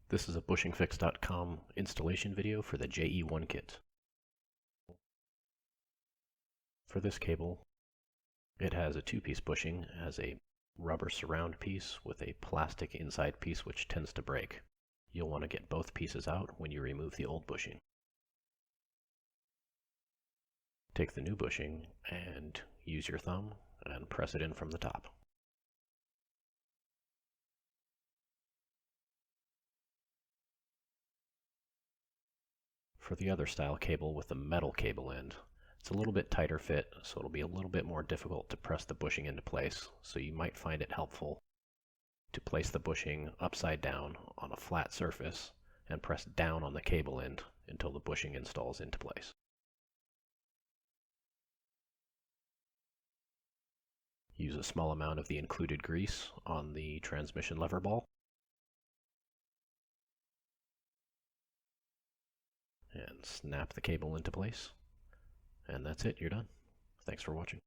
This is a BushingFix.com installation video for the JE1Kit. For this cable, it has a two-piece bushing, has a rubber surround piece with a plastic inside piece which tends to break. You'll want to get both pieces out when you remove the old bushing. Take the new bushing and use your thumb and press it in from the top. For the other style cable with the metal cable end, it's a little bit tighter fit, so it'll be a little bit more difficult to press the bushing into place, so you might find it helpful to place the bushing upside down on a flat surface and press down on the cable end until the bushing installs into place. Use a small amount of the included grease on the transmission lever ball. And snap the cable into place. And that's it, you're done. Thanks for watching.